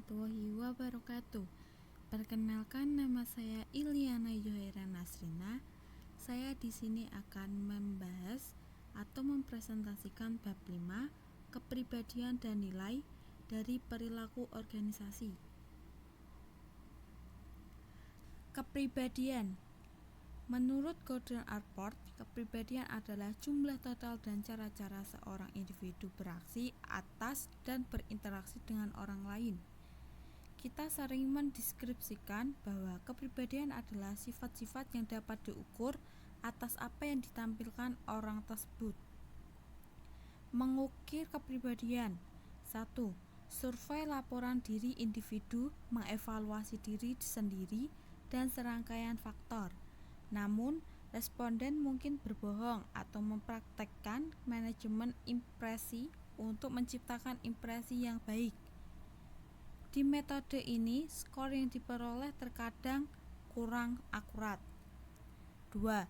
warahmatullahi wabarakatuh. Perkenalkan, nama saya Iliana Yohaira Nasrina. Saya di sini akan membahas atau mempresentasikan bab 5, kepribadian dan nilai dari perilaku organisasi. Kepribadian. Menurut Gordon Allport, kepribadian adalah jumlah total dan cara-cara seorang individu beraksi atas dan berinteraksi dengan orang lain. Kita sering mendeskripsikan bahwa kepribadian adalah sifat-sifat yang dapat diukur atas apa yang ditampilkan orang tersebut. Mengukir kepribadian. 1. Survei laporan diri individu, mengevaluasi diri sendiri, dan serangkaian faktor. Namun, responden mungkin berbohong atau mempraktekkan manajemen impresi untuk menciptakan impresi yang baik. Di metode ini, skor yang diperoleh terkadang kurang akurat. 2.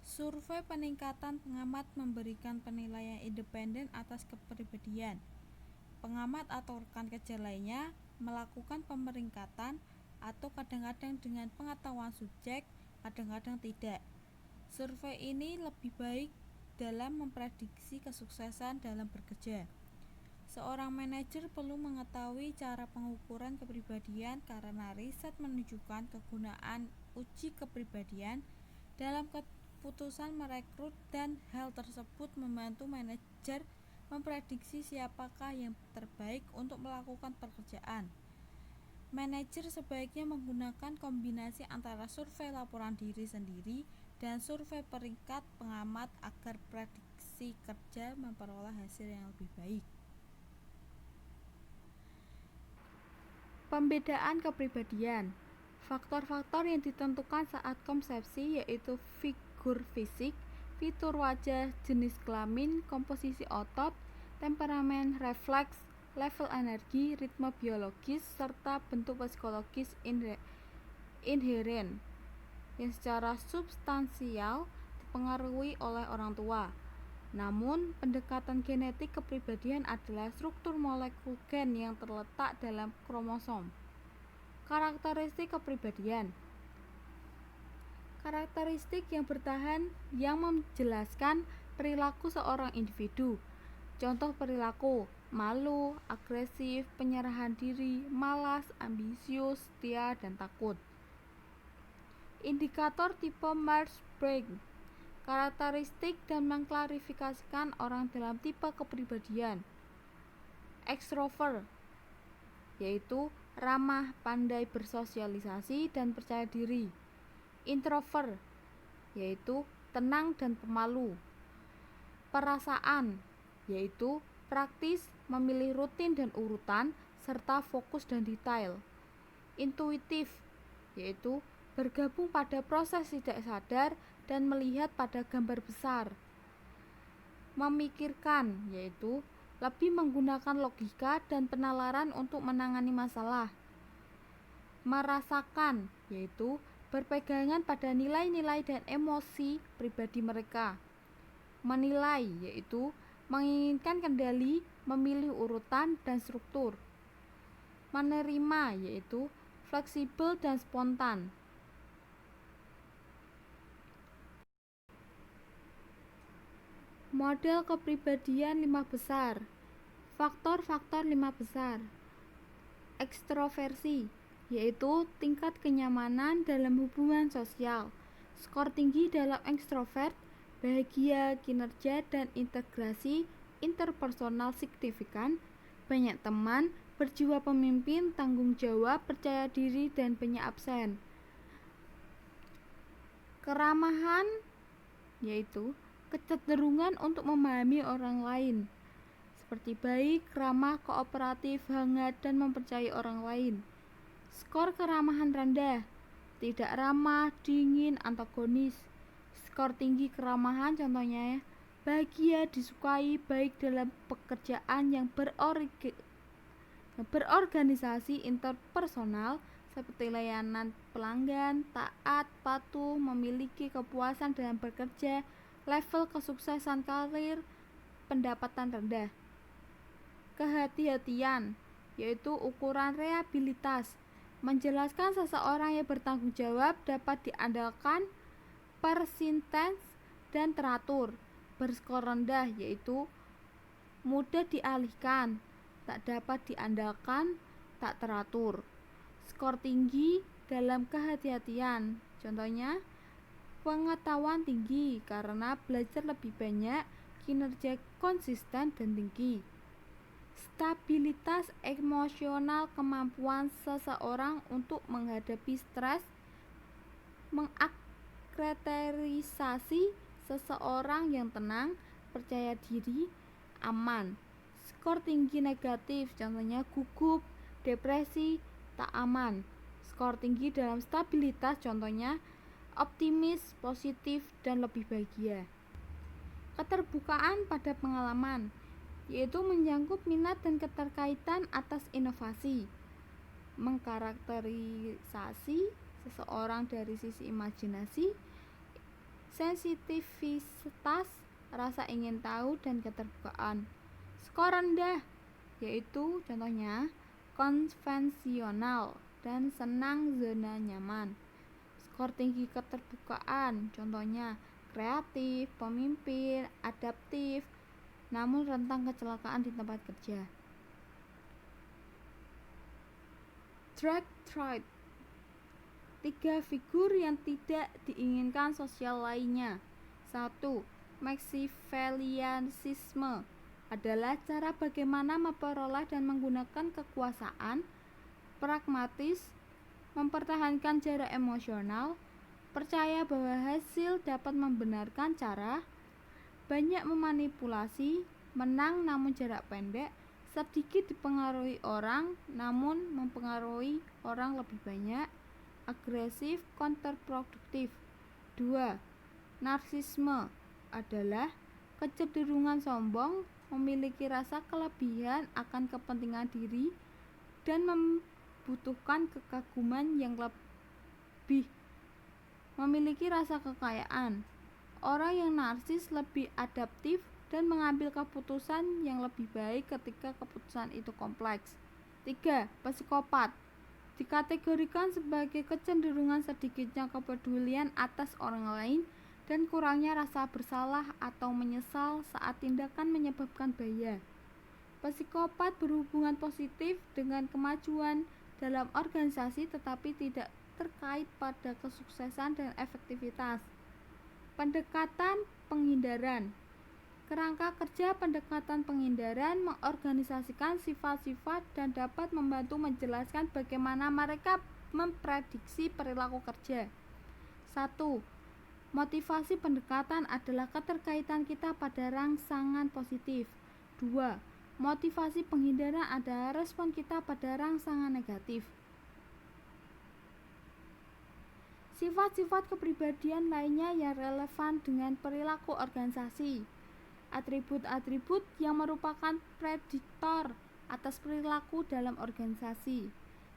Survei peningkatan pengamat memberikan penilaian independen atas kepribadian. Pengamat atau rekan kerja lainnya melakukan pemeringkatan atau kadang-kadang dengan pengetahuan subjek, kadang-kadang tidak. Survei ini lebih baik dalam memprediksi kesuksesan dalam bekerja. Seorang manajer perlu mengetahui cara pengukuran kepribadian karena riset menunjukkan kegunaan uji kepribadian dalam keputusan merekrut, dan hal tersebut membantu manajer memprediksi siapakah yang terbaik untuk melakukan pekerjaan. Manajer sebaiknya menggunakan kombinasi antara survei laporan diri sendiri dan survei peringkat pengamat agar prediksi kerja memperoleh hasil yang lebih baik. Pembedaan kepribadian. Faktor-faktor yang ditentukan saat konsepsi yaitu figur fisik, fitur wajah, jenis kelamin, komposisi otot, temperamen, refleks, level energi, ritme biologis, serta bentuk psikologis inheren yang secara substansial dipengaruhi oleh orang tua. Namun, pendekatan genetik kepribadian adalah struktur molekul gen yang terletak dalam kromosom. Karakteristik kepribadian. Karakteristik yang bertahan yang menjelaskan perilaku seorang individu. Contoh perilaku: malu, agresif, penyerahan diri, malas, ambisius, setia, dan takut. Indikator tipe Myers-Briggs. Karakteristik dan mengklarifikasikan orang dalam tipe kepribadian. Extrovert, yaitu ramah, pandai bersosialisasi, dan percaya diri. Introvert, yaitu tenang dan pemalu. Perasaan, yaitu praktis, memilih rutin dan urutan, serta fokus dan detail. Intuitif, yaitu bergabung pada proses tidak sadar dan melihat pada gambar besar. Memikirkan, yaitu lebih menggunakan logika dan penalaran untuk menangani masalah. Merasakan, yaitu berpegangan pada nilai-nilai dan emosi pribadi mereka. Menilai, yaitu menginginkan kendali, memilih urutan dan struktur. Menerima, yaitu fleksibel dan spontan. Model kepribadian 5 besar. Faktor-faktor 5 besar. Ekstroversi, yaitu tingkat kenyamanan dalam hubungan sosial. Skor tinggi dalam ekstrovert, bahagia, kinerja, dan integrasi interpersonal signifikan, banyak teman, berjiwa pemimpin, tanggung jawab, percaya diri, dan banyak absen. Keramahan, yaitu kecenderungan untuk memahami orang lain, seperti baik, ramah, kooperatif, hangat, dan mempercayai orang lain. Skor keramahan rendah, tidak ramah, dingin, antagonis. Skor tinggi keramahan contohnya bahagia, disukai, baik dalam pekerjaan yang berorganisasi interpersonal seperti layanan pelanggan, taat, patuh, memiliki kepuasan dalam bekerja, level kesuksesan karir, pendapatan rendah. Kehati-hatian, yaitu ukuran reliabilitas, menjelaskan seseorang yang bertanggung jawab, dapat diandalkan, persisten, dan teratur. Berskor rendah yaitu mudah dialihkan, tak dapat diandalkan, tak teratur. Skor tinggi dalam kehati-hatian, contohnya pengetahuan tinggi karena belajar lebih banyak, kinerja konsisten dan tinggi. Stabilitas emosional, kemampuan seseorang untuk menghadapi stres, mengkarakterisasi seseorang yang tenang, percaya diri, aman. Skor tinggi negatif, contohnya gugup, depresi, tak aman. Skor tinggi dalam stabilitas, contohnya optimis, positif, dan lebih bahagia. Keterbukaan pada pengalaman, yaitu menyangkut minat dan keterkaitan atas inovasi. Mengkarakterisasi seseorang dari sisi imajinasi, sensitivitas, rasa ingin tahu, dan keterbukaan. Skor rendah, yaitu contohnya konvensional dan senang zona nyaman. Skor tinggi keterbukaan, contohnya kreatif, pemimpin, adaptif, namun rentan kecelakaan di tempat kerja. Drag trait, 3 figur yang tidak diinginkan sosial lainnya. 1. Machiavellianisme adalah cara bagaimana memperoleh dan menggunakan kekuasaan, pragmatis, mempertahankan jarak emosional, percaya bahwa hasil dapat membenarkan cara, banyak memanipulasi, menang namun jarak pendek, sedikit dipengaruhi orang namun mempengaruhi orang lebih banyak, agresif, kontraproduktif. 2. Narsisme adalah kecenderungan sombong, memiliki rasa kelebihan akan kepentingan diri, dan membutuhkan kekaguman yang lebih, memiliki rasa kekayaan. Orang yang narsis lebih adaptif dan mengambil keputusan yang lebih baik ketika keputusan itu kompleks. 3. Psikopat dikategorikan sebagai kecenderungan sedikitnya kepedulian atas orang lain dan kurangnya rasa bersalah atau menyesal saat tindakan menyebabkan bahaya. Psikopat berhubungan positif dengan kemajuan dalam organisasi tetapi tidak terkait pada kesuksesan dan efektivitas. Pendekatan penghindaran. Kerangka kerja pendekatan penghindaran mengorganisasikan sifat-sifat dan dapat membantu menjelaskan bagaimana mereka memprediksi perilaku kerja. 1. Motivasi pendekatan adalah keterkaitan kita pada rangsangan positif. 2. Motivasi penghindaran adalah respon kita pada rangsangan negatif. Sifat-sifat kepribadian lainnya yang relevan dengan perilaku organisasi. Atribut-atribut yang merupakan prediktor atas perilaku dalam organisasi.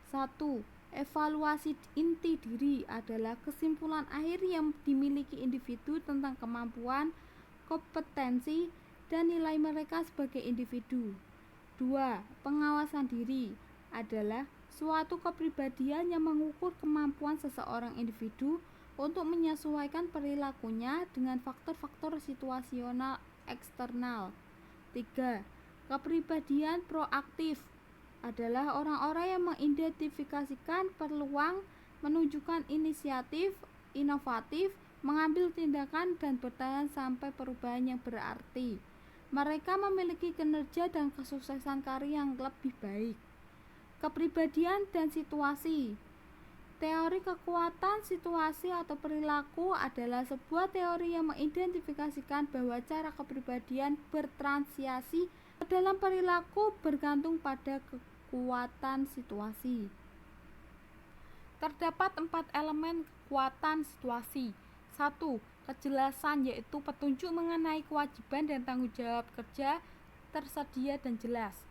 1. Evaluasi inti diri adalah kesimpulan akhir yang dimiliki individu tentang kemampuan, kompetensi, dan nilai mereka sebagai individu. 2. Pengawasan diri adalah suatu kepribadian yang mengukur kemampuan seseorang individu untuk menyesuaikan perilakunya dengan faktor-faktor situasional eksternal. 3. Kepribadian proaktif adalah orang-orang yang mengidentifikasikan peluang, menunjukkan inisiatif, inovatif, mengambil tindakan dan bertahan sampai perubahan yang berarti. Mereka memiliki kinerja dan kesuksesan karya yang lebih baik. Kepribadian dan situasi. Teori kekuatan situasi atau perilaku adalah sebuah teori yang mengidentifikasikan bahwa cara kepribadian bertransiasi dalam perilaku bergantung pada kekuatan situasi. Terdapat 4 elemen kekuatan situasi. 1. Kejelasan, yaitu petunjuk mengenai kewajiban dan tanggung jawab kerja tersedia dan jelas.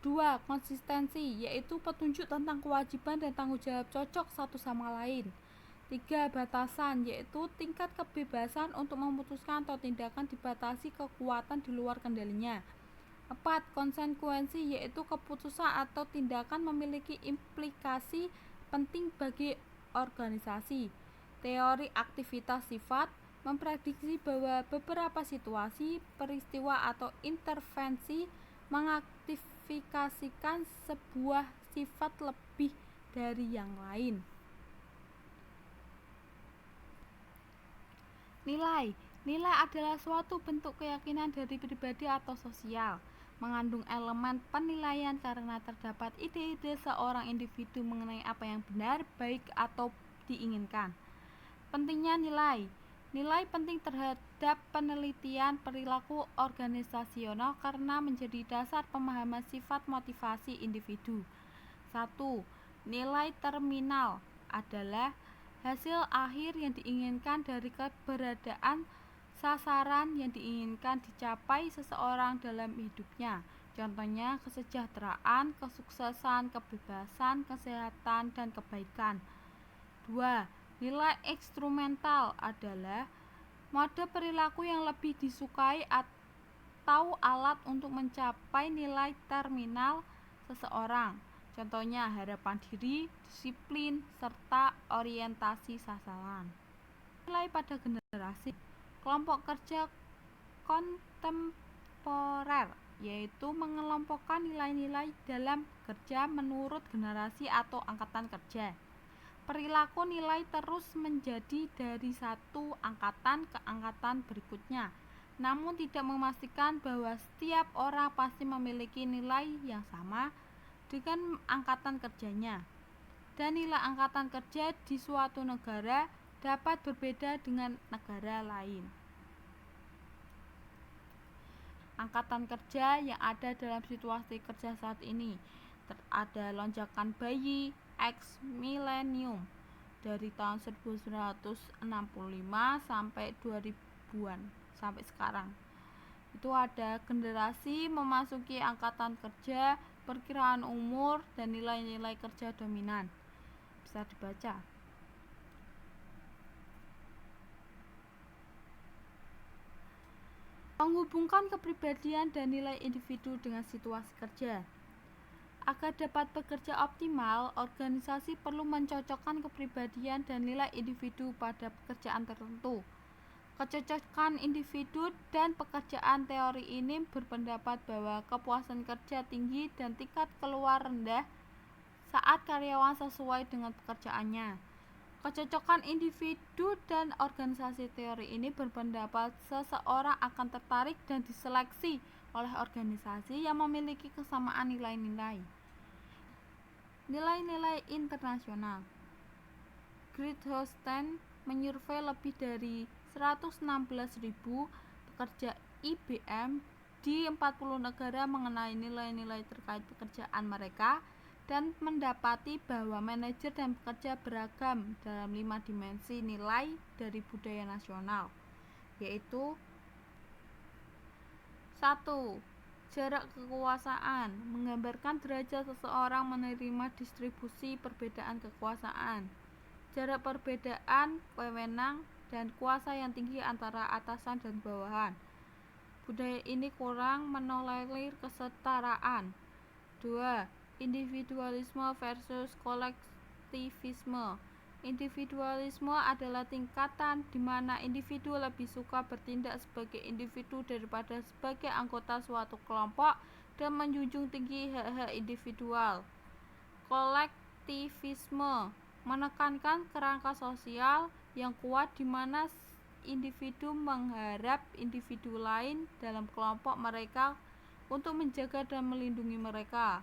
2. Konsistensi, yaitu petunjuk tentang kewajiban dan tanggung jawab cocok satu sama lain. 3. Batasan, yaitu tingkat kebebasan untuk memutuskan atau tindakan dibatasi kekuatan di luar kendalinya. 4. Konsekuensi, yaitu keputusan atau tindakan memiliki implikasi penting bagi organisasi. Teori aktivitas sifat memprediksi bahwa beberapa situasi, peristiwa atau intervensi mengaktifkan sebuah sifat lebih dari yang lain. Nilai adalah suatu bentuk keyakinan dari pribadi atau sosial, mengandung elemen penilaian karena terdapat ide-ide seorang individu mengenai apa yang benar, baik, atau diinginkan. Pentingnya nilai penting terhadap penelitian perilaku organisasional karena menjadi dasar pemahaman sifat motivasi individu. 1. Nilai terminal adalah hasil akhir yang diinginkan dari keberadaan sasaran yang diinginkan dicapai seseorang dalam hidupnya. Contohnya kesejahteraan, kesuksesan, kebebasan, kesehatan, dan kebaikan. 2. Nilai instrumental adalah mode perilaku yang lebih disukai atau alat untuk mencapai nilai terminal seseorang. Contohnya harapan diri, disiplin, serta orientasi sasaran. Nilai pada generasi. Kelompok kerja kontemporer yaitu mengelompokkan nilai-nilai dalam kerja menurut generasi atau angkatan kerja. Perilaku nilai terus menjadi dari satu angkatan ke angkatan berikutnya, namun tidak memastikan bahwa setiap orang pasti memiliki nilai yang sama dengan angkatan kerjanya. Dan nilai angkatan kerja di suatu negara dapat berbeda dengan negara lain. Angkatan kerja yang ada dalam situasi kerja saat ini ada lonjakan bayi X milenium dari tahun 1965 sampai 2000-an sampai sekarang. Itu ada generasi memasuki angkatan kerja, perkiraan umur, dan nilai-nilai kerja dominan. Bisa dibaca. Menghubungkan kepribadian dan nilai individu dengan situasi kerja. Agar dapat bekerja optimal, organisasi perlu mencocokkan kepribadian dan nilai individu pada pekerjaan tertentu. Kecocokan individu dan pekerjaan teori ini berpendapat bahwa kepuasan kerja tinggi dan tingkat keluar rendah saat karyawan sesuai dengan pekerjaannya. Kecocokan individu dan organisasi teori ini berpendapat seseorang akan tertarik dan diseleksi oleh organisasi yang memiliki kesamaan nilai-nilai. Nilai-nilai internasional. Great Houston menyurvei lebih dari 116.000 pekerja IBM di 40 negara mengenai nilai-nilai terkait pekerjaan mereka dan mendapati bahwa manajer dan pekerja beragam dalam 5 dimensi nilai dari budaya nasional, yaitu 1. Jarak kekuasaan menggambarkan derajat seseorang menerima distribusi perbedaan kekuasaan. Jarak perbedaan wewenang dan kuasa yang tinggi antara atasan dan bawahan. Budaya ini kurang menolerir kesetaraan. 2. Individualisme versus kolektivisme. Individualisme adalah tingkatan di mana individu lebih suka bertindak sebagai individu daripada sebagai anggota suatu kelompok dan menjunjung tinggi hak-hak individual. Kolektivisme menekankan kerangka sosial yang kuat di mana individu mengharap individu lain dalam kelompok mereka untuk menjaga dan melindungi mereka.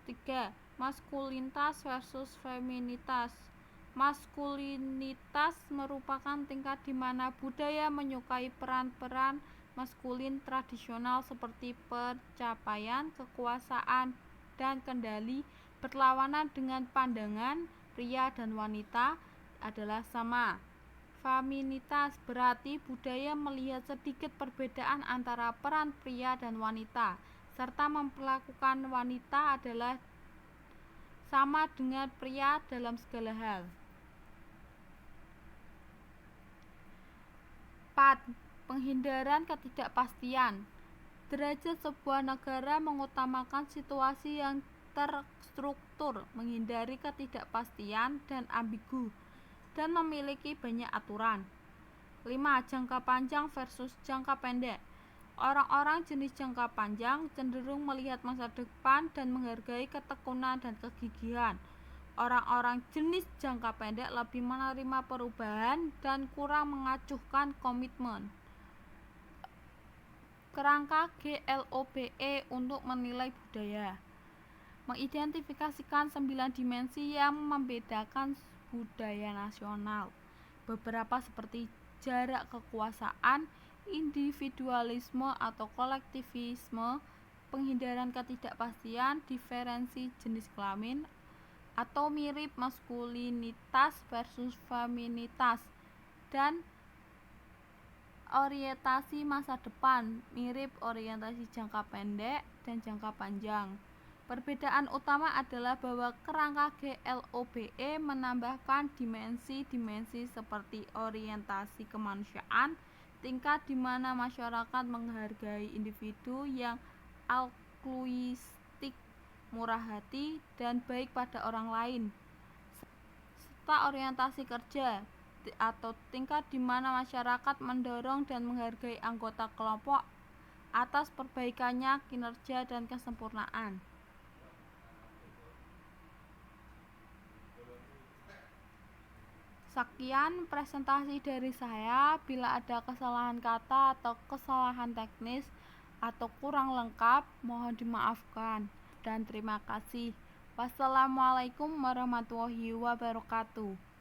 3. Maskulinitas versus feminitas. Maskulinitas merupakan tingkat di mana budaya menyukai peran-peran maskulin tradisional seperti pencapaian, kekuasaan, dan kendali berlawanan dengan pandangan pria dan wanita adalah sama. Feminitas berarti budaya melihat sedikit perbedaan antara peran pria dan wanita, serta memperlakukan wanita adalah sama dengan pria dalam segala hal. 4. Penghindaran ketidakpastian. Derajat sebuah negara mengutamakan situasi yang terstruktur, menghindari ketidakpastian dan ambigu, dan memiliki banyak aturan. 5. Jangka panjang versus jangka pendek. Orang-orang jenis jangka panjang cenderung melihat masa depan dan menghargai ketekunan dan kegigihan. Orang-orang jenis jangka pendek lebih menerima perubahan dan kurang mengacuhkan komitmen. Kerangka GLOBE untuk menilai budaya. Mengidentifikasikan 9 dimensi yang membedakan budaya nasional. Beberapa seperti jarak kekuasaan, individualisme atau kolektivisme, penghindaran ketidakpastian, diferensi jenis kelamin, atau mirip maskulinitas versus feminitas, dan orientasi masa depan, mirip orientasi jangka pendek dan jangka panjang. Perbedaan utama adalah bahwa kerangka GLOBE menambahkan dimensi-dimensi seperti orientasi kemanusiaan, tingkat di mana masyarakat menghargai individu yang altruistik, murah hati, dan baik pada orang lain, serta orientasi kerja atau tingkat di mana masyarakat mendorong dan menghargai anggota kelompok atas perbaikannya, kinerja, dan kesempurnaan. Sekian presentasi dari saya. Bila ada kesalahan kata atau kesalahan teknis atau kurang lengkap, mohon dimaafkan dan terima kasih. Wassalamualaikum warahmatullahi wabarakatuh.